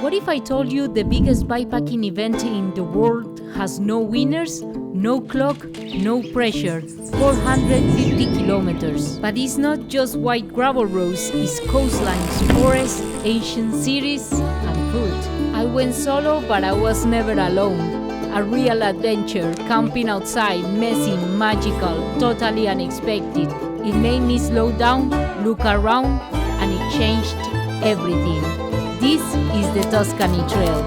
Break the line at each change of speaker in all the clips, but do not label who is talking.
What if I told you the biggest bikepacking event in the world has no winners, no clock, no pressure, 450 kilometers. But it's not just white gravel roads, it's coastlines, forests, ancient cities, and food. I went solo, but I was never alone. A real adventure, camping outside, messy, magical, totally unexpected. It made me slow down, look around, and it changed everything. This is the Tuscany Trail.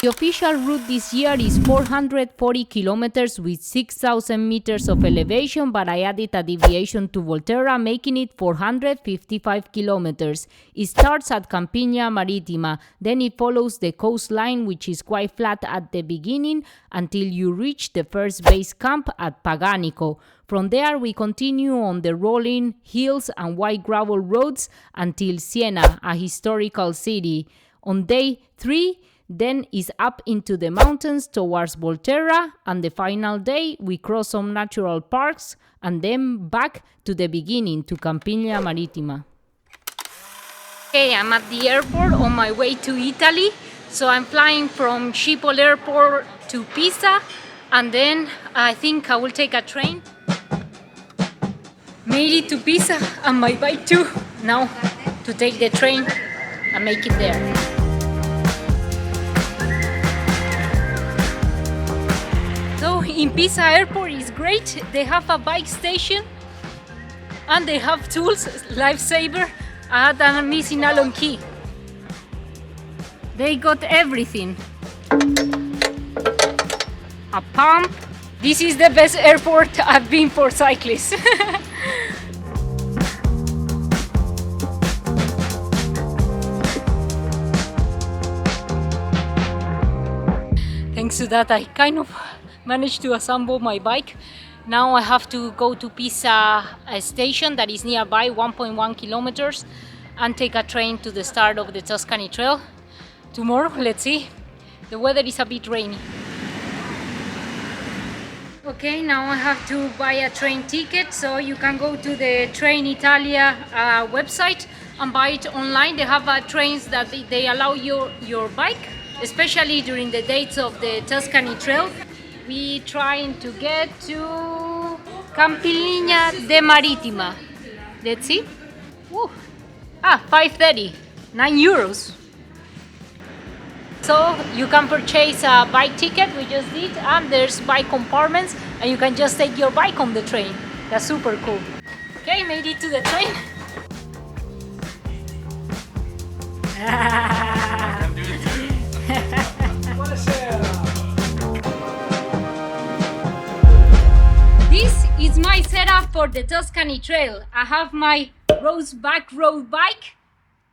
The official route this year is 440 kilometers with 6,000 meters of elevation, but I added a deviation to Volterra, making it 455 kilometers. It starts at Campiña Marittima, then it follows the coastline, which is quite flat at the beginning, until you reach the first base camp at Paganico. From there, we continue on the rolling hills and white gravel roads until Siena, a historical city. On day 3, then is up into the mountains towards Volterra, and the final day we cross some natural parks and then back to the beginning to Campiña Marittima. Okay, I'm at the airport on my way to Italy. So I'm flying from Schiphol Airport to Pisa, and then I think I will take a train. Made it to Pisa and my bike too. Now to take the train and make it there. So in Pisa Airport is great. They have a bike station and they have tools, lifesaver. I had a missing Allen key. They got everything. A pump. This is the best airport I've been for cyclists. Thanks to that, I kind of managed to assemble my bike. Now I have to go to Pisa station that is nearby, 1.1 kilometers, and take a train to the start of the Tuscany Trail. Tomorrow, let's see. The weather is a bit rainy. Okay, now I have to buy a train ticket, so you can go to the Train Italia website and buy it online. They have trains that they allow your bike, especially during the dates of the Tuscany Trail. We trying to get to Campiña de Marittima. Let's see. Woo. 5:30, €9. So you can purchase a bike ticket, we just did, and there's bike compartments, and you can just take your bike on the train. That's super cool. Okay, made it to the train. This is my setup for the Tuscany Trail. I have my back road bike,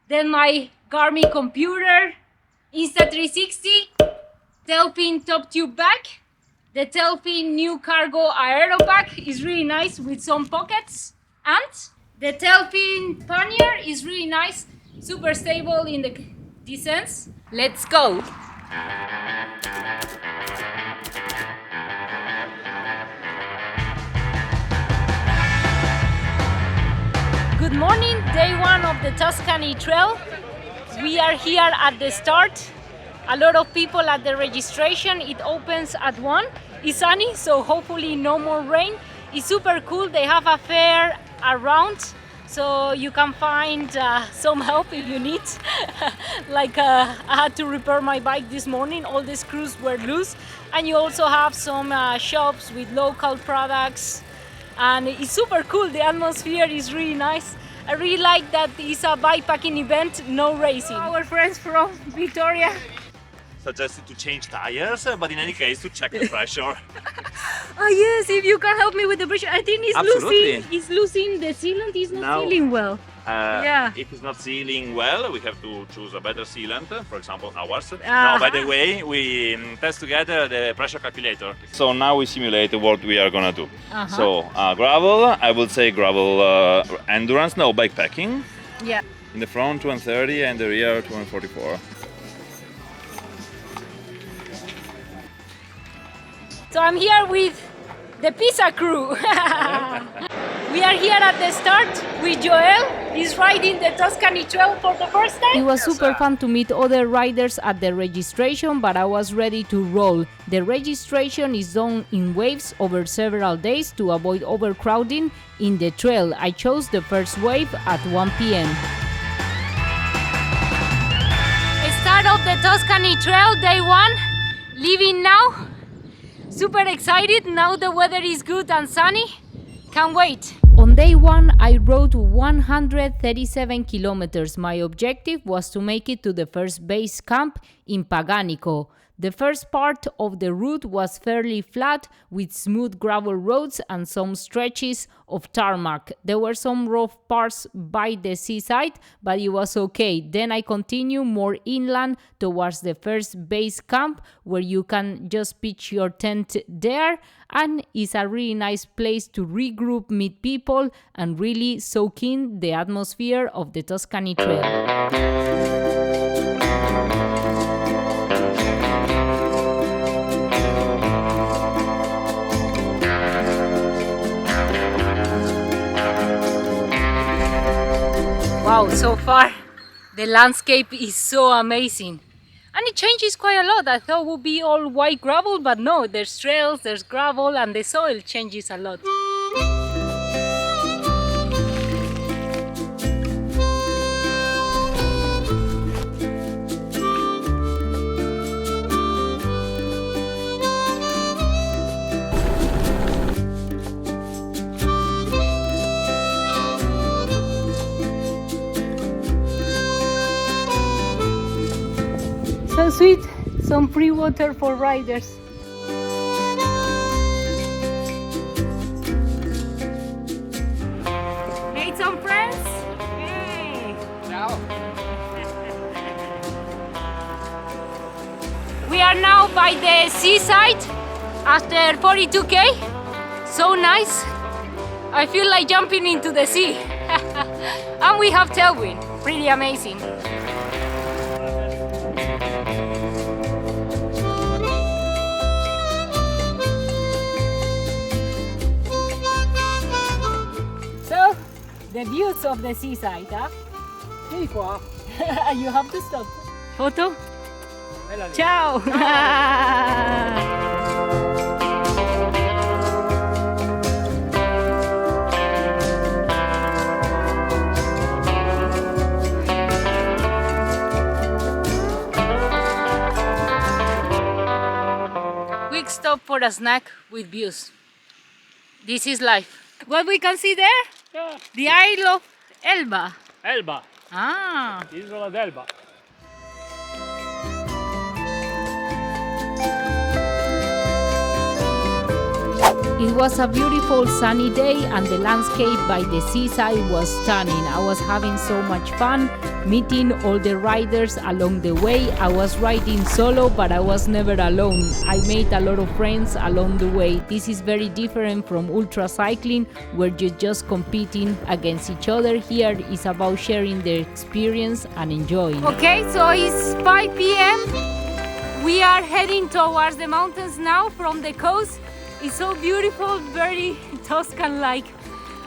then my Garmin computer, Insta360, Tailfin top tube bag. The Tailfin new cargo aero bag is really nice with some pockets, and the Tailfin pannier is really nice, super stable in the descents. Let's go! Good morning, day 1 of the Tuscany Trail. We are here at the start. A lot of people at the registration. It opens at 1. It's sunny, so hopefully no more rain. It's super cool. They have a fair around, so you can find some help if you need. Like I had to repair my bike this morning. All the screws were loose. And you also have some shops with local products. And it's super cool. The atmosphere is really nice. I really like that it's a bikepacking event, no racing. Our friends from Victoria
suggested to change tires, but in any case to check the pressure.
Yes, if you can help me with the pressure. I think it's losing the sealant, it's not sealing well.
If it's not sealing well, we have to choose a better sealant, for example ours. Now, by the way, we test together the pressure calculator. So now we simulate what we are gonna do. So gravel, I would say gravel endurance, no bikepacking.
Yeah.
In the front 230 and the rear 244.
So I'm here with the Pisa crew. We are here at the start with Joel. is riding the Tuscany Trail for the first time. It was super fun to meet other riders at the registration, but I was ready to roll. The registration is done in waves over several days to avoid overcrowding in the trail. I chose the first wave at 1 p.m. Start of the Tuscany Trail, day 1, leaving now. Super excited, now the weather is good and sunny. Can't wait. On day 1, I rode 137 kilometers. My objective was to make it to the first base camp in Paganico. The first part of the route was fairly flat with smooth gravel roads and some stretches of tarmac. There were some rough parts by the seaside, but it was okay. Then I continued more inland towards the first base camp where you can just pitch your tent there, and it's a really nice place to regroup, meet people, and really soak in the atmosphere of the Tuscany Trail. Wow, so far the landscape is so amazing. And it changes quite a lot. I thought it would be all white gravel, but no, there's trails, there's gravel, and the soil changes a lot. So sweet, some free water for riders. Made some friends? Hey! Ciao! We are now by the seaside after 42k. So nice. I feel like jumping into the sea. And we have tailwind. Pretty amazing. The views of the seaside, huh? You have to stop. Photo? Ciao! Quick stop for a snack with views. This is life. What we can see there?
Yeah.
The Isle of Elba.
Elba.
Ah.
Isola d'Elba.
It was a beautiful sunny day and the landscape by the seaside was stunning. I was having so much fun meeting all the riders along the way. I was riding solo, but I was never alone. I made a lot of friends along the way. This is very different from ultra cycling where you're just competing against each other. Here is about sharing the experience and enjoying. Okay, so it's 5 p.m. We are heading towards the mountains now from the coast. It's so beautiful, very Tuscan-like.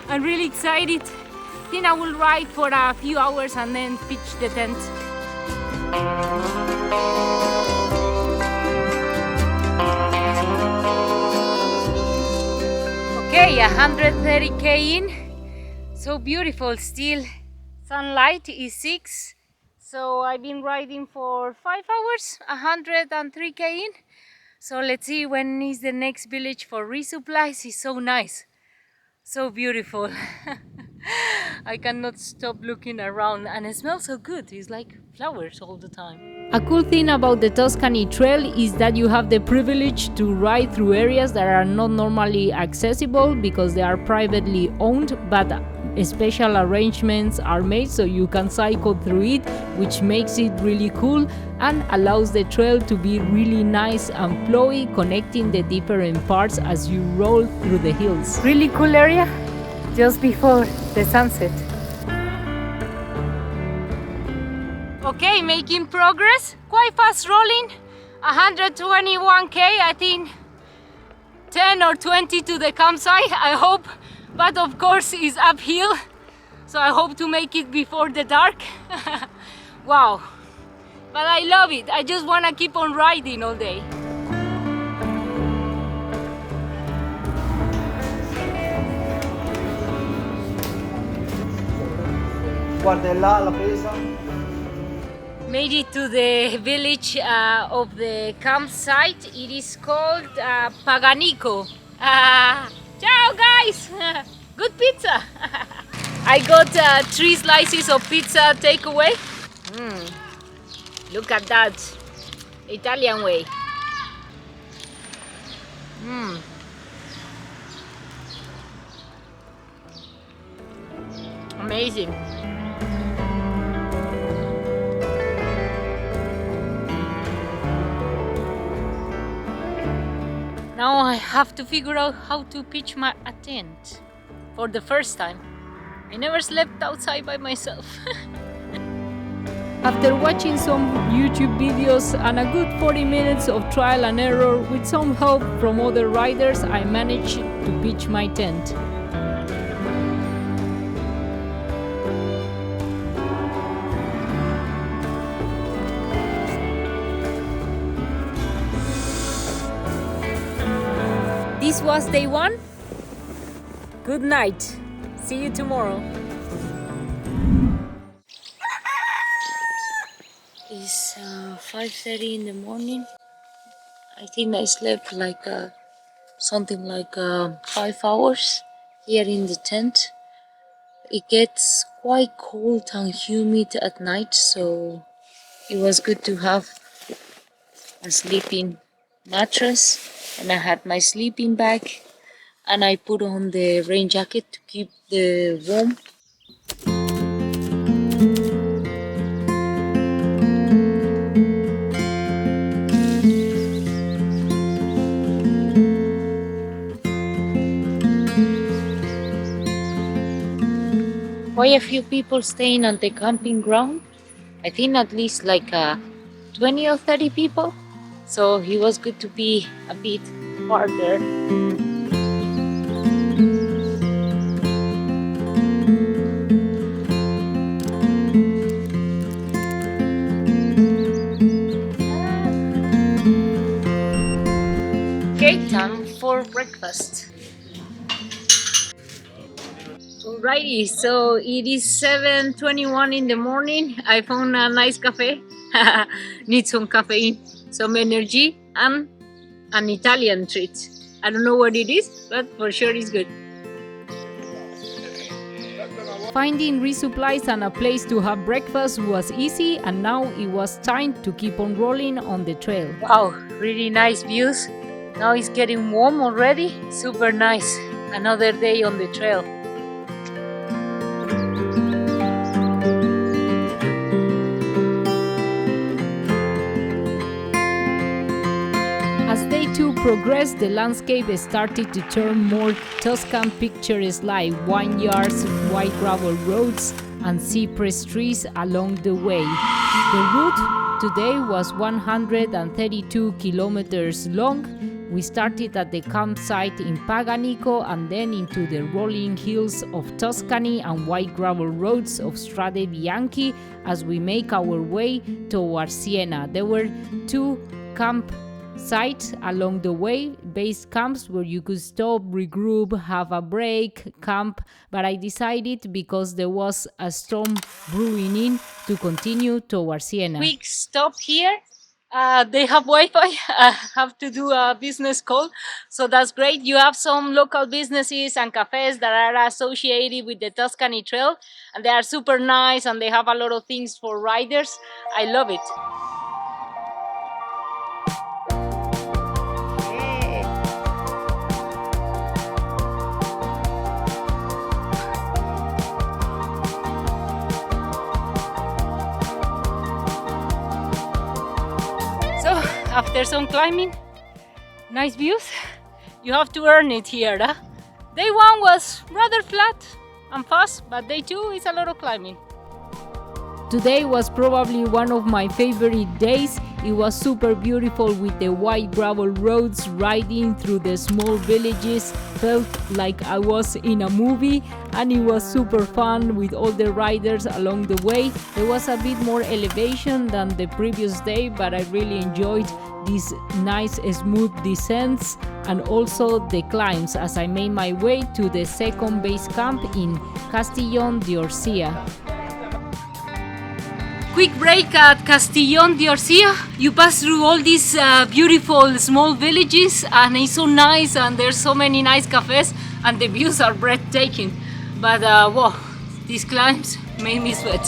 I'm really excited. I think I will ride for a few hours and then pitch the tent. Okay, 130k in. So beautiful still. Sunlight is 6. So I've been riding for 5 hours, 103k in. So let's see when is the next village for resupplies. It's so nice, so beautiful. I cannot stop looking around and it smells so good. It's like flowers all the time. A cool thing about the Tuscany Trail is that you have the privilege to ride through areas that are not normally accessible because they are privately owned, but special arrangements are made so you can cycle through it, which makes it really cool and allows the trail to be really nice and flowy, connecting the different parts as you roll through the hills. Really cool area just before the sunset. Okay, making progress, quite fast rolling, 121k, I think 10 or 20 to the campsite, I hope. But of course it's uphill, so I hope to make it before the dark. Wow, but I love it. I just want to keep on riding all day.
Guarda là la presa.
Made it to the village of the campsite. It is called Paganico. Ciao guys! Good pizza! I got 3 slices of pizza takeaway. Look at that, Italian way. Amazing. Now I have to figure out how to pitch my tent for the first time. I never slept outside by myself. After watching some YouTube videos and a good 40 minutes of trial and error with some help from other riders, I managed to pitch my tent. This was day 1. Good night. See you tomorrow. It's 5:30 in the morning. I think I slept like something like 5 hours here in the tent. It gets quite cold and humid at night, so it was good to have a sleeping mattress. And I had my sleeping bag, and I put on the rain jacket to keep the warm. Quite a few people staying on the camping ground. I think at least like 20 or 30 people. So it was good to be a bit farther. Okay, time for breakfast. Alrighty, so it is 7:21 in the morning. I found a nice cafe. Need some caffeine, some energy, and an Italian treat. I don't know what it is, but for sure it's good. Finding resupplies and a place to have breakfast was easy, and now it was time to keep on rolling on the trail. Wow, really nice views. Now it's getting warm already. Super nice. Another day on the trail. As day 2 progressed, the landscape started to turn more Tuscan picturesque, like vineyards, white gravel roads, and cypress trees along the way. The route today was 132 kilometers long. We started at the campsite in Paganico and then into the rolling hills of Tuscany and white gravel roads of Strade Bianchi as we make our way towards Siena. There were 2 campsites along the way, base camps where you could stop, regroup, have a break, camp, but I decided, because there was a storm brewing in, to continue towards Siena. Quick stop here. They have Wi-Fi. I have to do a business call, so that's great. You have some local businesses and cafes that are associated with the Tuscany Trail, and they are super nice, and they have a lot of things for riders. I love it. After some climbing, nice views, you have to earn it here. Day 1 was rather flat and fast, but day 2 is a lot of climbing. Today was probably one of my favorite days. It was super beautiful with the white gravel roads, riding through the small villages. Felt like I was in a movie, and it was super fun with all the riders along the way. There was a bit more elevation than the previous day, but I really enjoyed these nice smooth descents and also the climbs as I made my way to the second base camp in Castellón de Orcia. Quick break at Castellón de Orcia. You pass through all these beautiful small villages and it's so nice, and there's so many nice cafes and the views are breathtaking. But whoa, these climbs made me sweat.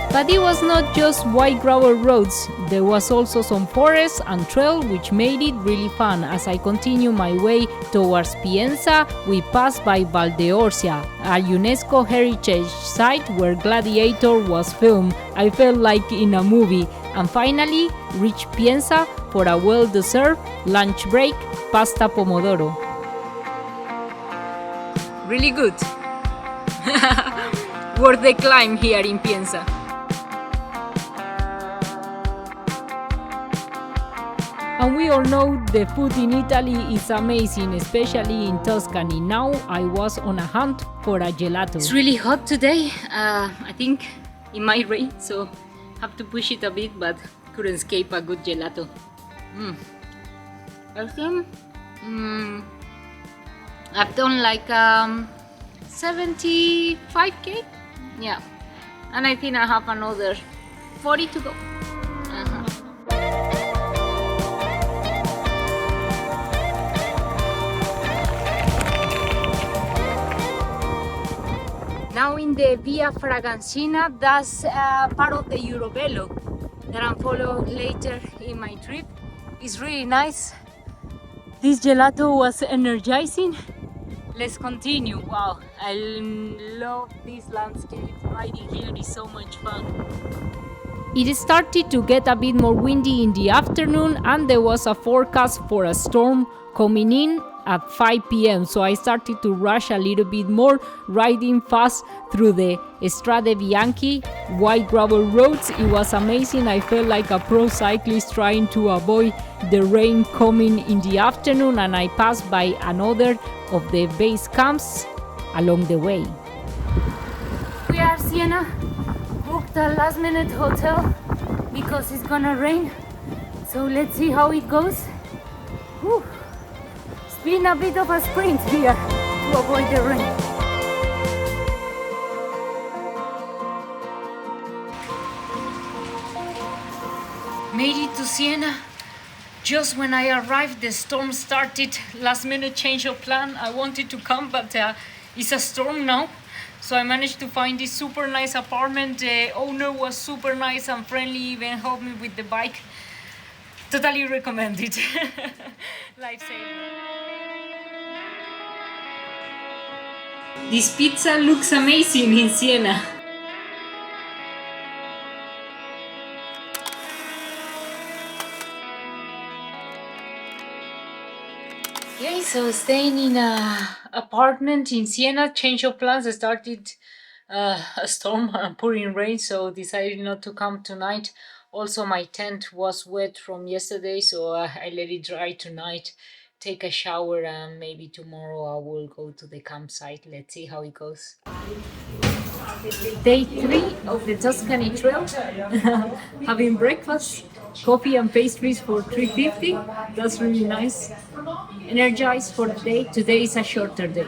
But it was not just white gravel roads, there was also some forest and trail which made it really fun. As I continue my way towards Piensa, we passed by Valdeorcia, a UNESCO heritage site where Gladiator was filmed. I felt like in a movie, and finally reached Piensa for a well-deserved lunch break, pasta pomodoro. Really good. Worth the climb here in Piensa. And we all know the food in Italy is amazing, especially in Tuscany. Now I was on a hunt for a gelato. It's really hot today. I think it might rain, so have to push it a bit, but couldn't escape a good gelato. I think I've done like 75k, yeah, and I think I have another 40 to go. Now in the Via Fragoncina, that's part of the Eurovelo that I'm following later in my trip. It's really nice. This gelato was energizing. Let's continue. Wow, I love this landscape. Riding here is so much fun. It started to get a bit more windy in the afternoon, and there was a forecast for a storm coming in at 5 p.m. So I started to rush a little bit more, riding fast through the Strade Bianchi white gravel roads. It was amazing. I felt like a pro cyclist trying to avoid the rain coming in the afternoon, and I passed by another of the base camps along the way. We are Siena, booked a last minute hotel because it's gonna rain. So let's see how it goes. Whew. It's been a bit of a sprint here to avoid the rain. Made it to Siena. Just when I arrived, the storm started. Last minute change of plan. I wanted to come, but it's a storm now. So I managed to find this super nice apartment. The owner was super nice and friendly, even helped me with the bike. Totally recommend it. Lifesaver. This pizza looks amazing in Siena. Okay, so staying in an apartment in Siena, change of plans. I started a storm and pouring rain, so decided not to come tonight. Also, my tent was wet from yesterday, so I let it dry tonight. Take a shower, and maybe tomorrow I will go to the campsite. Let's see how it goes. Day 3 of the Tuscany Trail. Having breakfast, coffee and pastries for $3.50. That's really nice. Energized for the day. Today is a shorter day.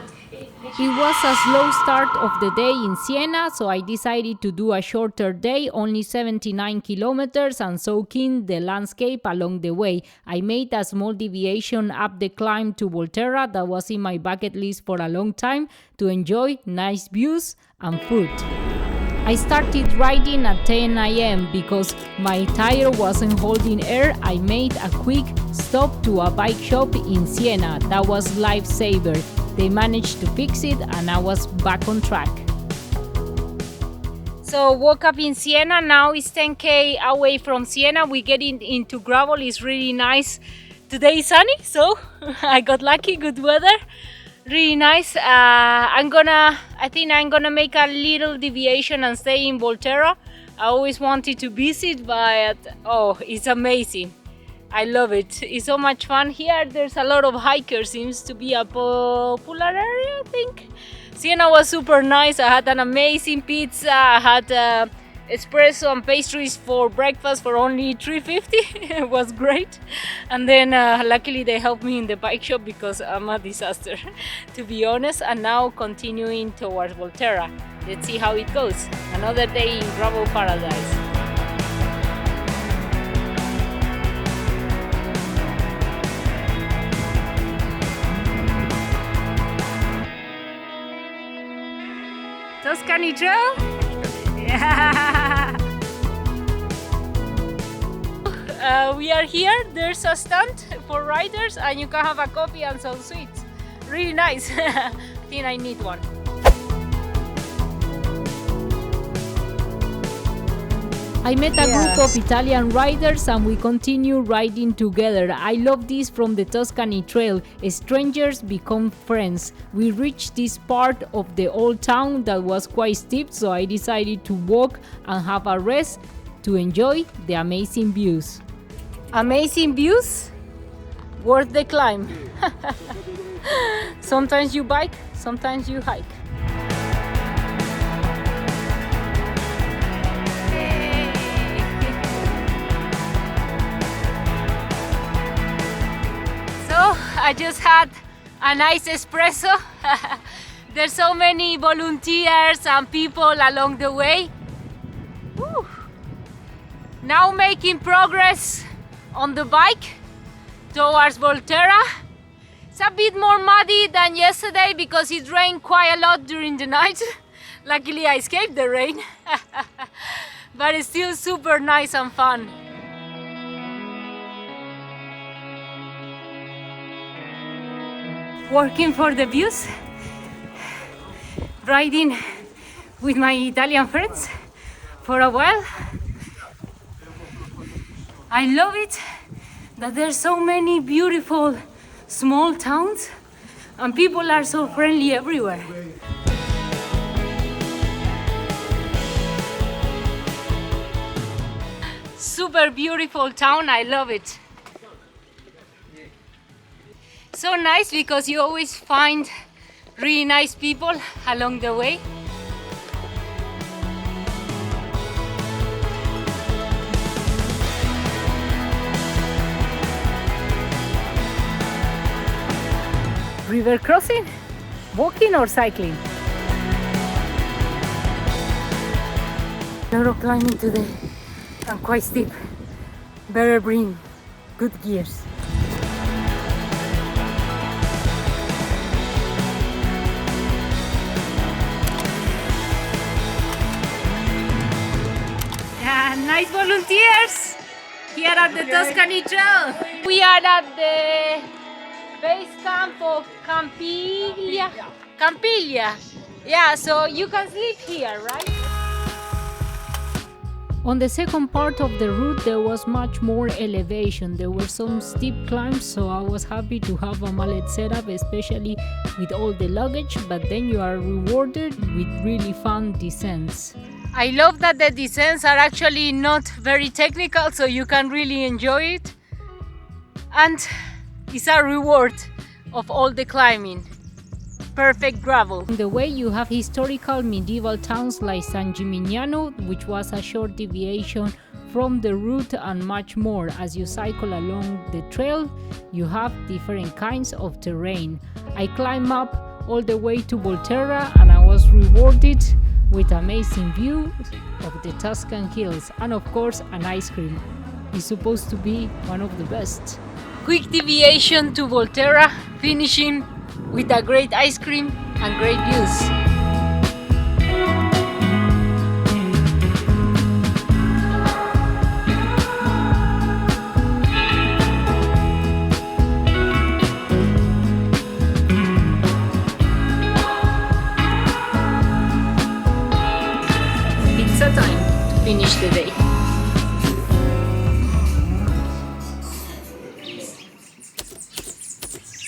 It was a slow start of the day in Siena, so I decided to do a shorter day, only 79 kilometers, and soak in the landscape along the way. I made a small deviation up the climb to Volterra that was in my bucket list for a long time to enjoy nice views and food. I started riding at 10 a.m. because my tire wasn't holding air. I made a quick stop to a bike shop in Siena. That was lifesaver. They managed to fix it and I was back on track. So woke up in Siena. Now it's 10k away from Siena. We get into gravel. It's really nice. Today is sunny, so I got lucky. Good weather. Really nice. I think I'm gonna make a little deviation and stay in Volterra. I always wanted to visit, but oh, it's amazing. I love it. It's so much fun here. There's a lot of hikers. Seems to be a popular area, I think. Siena was super nice. I had an amazing pizza. I had espresso and pastries for breakfast for only $3.50. It was great. And then luckily they helped me in the bike shop because I'm a disaster, to be honest. And now continuing towards Volterra. Let's see how it goes. Another day in gravel paradise. Tuscany Trail? Yeah! We are here. There's a stand for riders and you can have a coffee and some sweets. Really nice. I think I need one. I met a group of Italian riders and we continue riding together. I love this from the Tuscany Trail. Strangers become friends. We reached this part of the old town that was quite steep, so I decided to walk and have a rest to enjoy the amazing views. Amazing views? Worth the climb. Sometimes you bike, sometimes you hike. I just had a nice espresso. There's so many volunteers and people along the way. Woo. Now making progress on the bike towards Volterra. It's a bit more muddy than yesterday because it rained quite a lot during the night. Luckily I escaped the rain. But it's still super nice and fun. Working for the views, riding with my Italian friends for a while. I love it that there's so many beautiful small towns and people are so friendly everywhere. Super beautiful town, I love it. So nice because you always find really nice people along the way. River crossing? Walking or cycling? A lot of climbing today and quite steep. Better bring good gears. Nice volunteers here at the Tuscany Trail. We are at the base camp of Campiglia. Yeah, so you can sleep here, right? On the second part of the route there was much more elevation. There were some steep climbs, so I was happy to have a mallet setup, especially with all the luggage, but then you are rewarded with really fun descents. I love that the descents are actually not very technical, so you can really enjoy it. And it's a reward of all the climbing. Perfect gravel. On the way you have historical medieval towns like San Gimignano, which was a short deviation from the route, and much more. As you cycle along the trail, you have different kinds of terrain. I climbed up all the way to Volterra and I was rewarded with amazing view of the Tuscan hills and of course an ice cream. It's supposed to be one of the best. Quick deviation to Volterra, finishing with a great ice cream and great views. Pizza time to finish the day.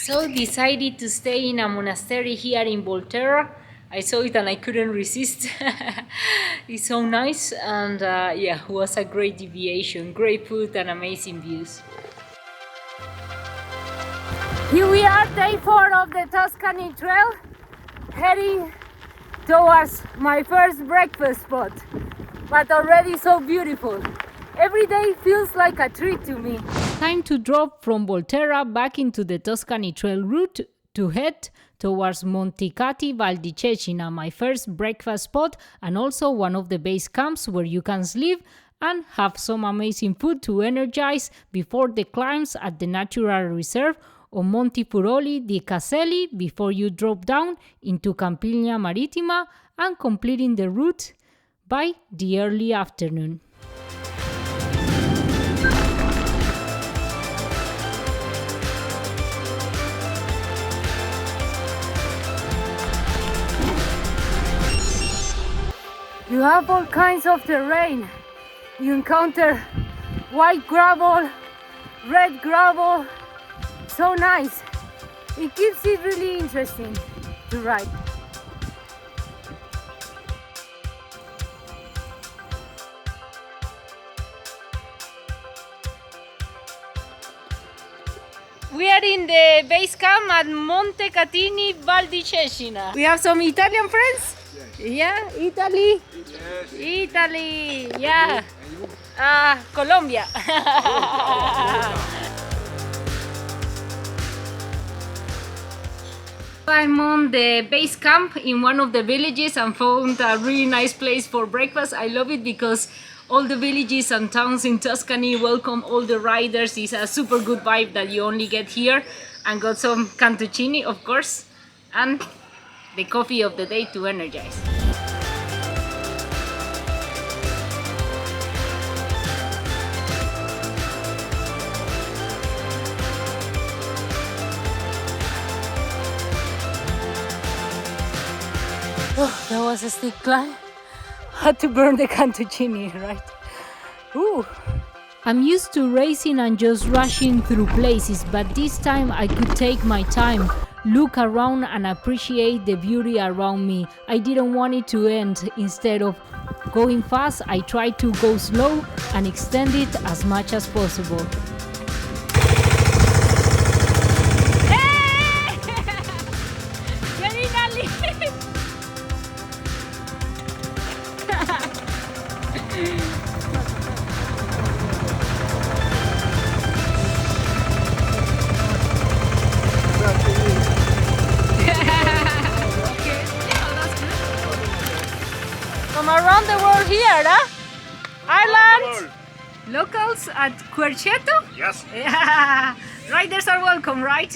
So decided to stay in a monastery here in Volterra. I saw it and I couldn't resist. It's so nice, and yeah, it was a great deviation, great food and amazing views. Here we are, day 4 of the Tuscany Trail, heading towards my first breakfast spot, but already so beautiful. Every day feels like a treat to me. Time to drop from Volterra back into the Tuscany Trail route to head towards Montecati Val di Cecina, my first breakfast spot and also one of the base camps where you can sleep and have some amazing food to energize before the climbs at the natural reserve of Monte Furoli di Caselli before you drop down into Campiglia Marittima and completing the route by the early afternoon. You have all kinds of terrain. You encounter white gravel, red gravel. So nice. It keeps it really interesting to ride. We are in the base camp at Montecatini Val di Cecina. We have some Italian friends. Yeah, Italy.
Yes.
Italy. Yeah. Colombia. I'm on the base camp in one of the villages and found a really nice place for breakfast. I love it because all the villages and towns in Tuscany welcome all the riders. It's a super good vibe that you only get here. And got some cantuccini, of course, and the coffee of the day to energize. Oh, that was a steep climb. Had to burn the cantuccini, right? Ooh. I'm used to racing and just rushing through places, but this time I could take my time, look around and appreciate the beauty around me. I didn't want it to end. Instead of going fast, I tried to go slow and extend it as much as possible. From around the world here, huh? Ireland, locals at Querceto?
Yes.
Yeah. Riders are welcome, right?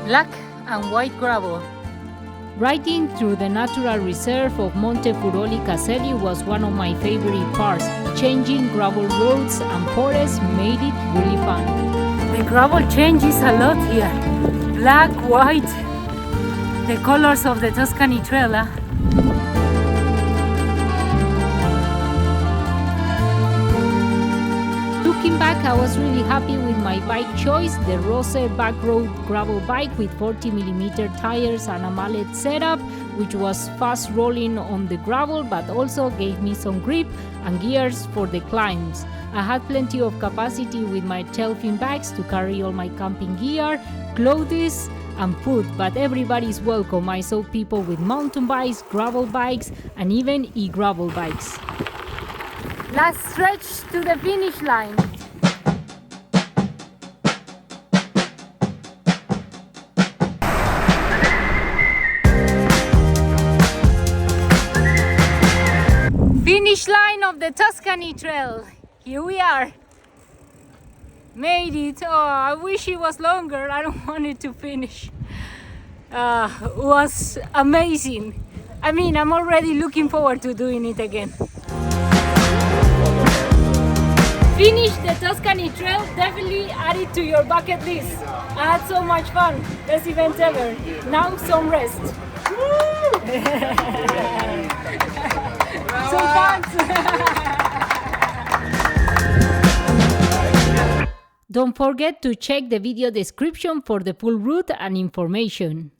Black and white gravel. Riding through the natural reserve of Monte Furoli Caselli was one of my favorite parts. Changing gravel roads and forests made it really fun. The gravel changes a lot here. Black, white, the colors of the Tuscany Trail. Looking back, I was really happy with my bike choice, the Rose backroad gravel bike with 40mm tires and a mallet setup, which was fast rolling on the gravel but also gave me some grip and gears for the climbs. I had plenty of capacity with my 12-in bags to carry all my camping gear, clothes and food, but everybody is welcome. I saw people with mountain bikes, gravel bikes and even e-gravel bikes. Last stretch to the finish line. Finish line of the Tuscany Trail. Here we are. Made it. Oh, I wish it was longer. I don't want it to finish. It was amazing. I mean, I'm already looking forward to doing it again. Finish the Tuscany Trail, definitely add it to your bucket list. I had so much fun, best event ever. Now some rest. Some fun. Don't forget to check the video description for the full route and information.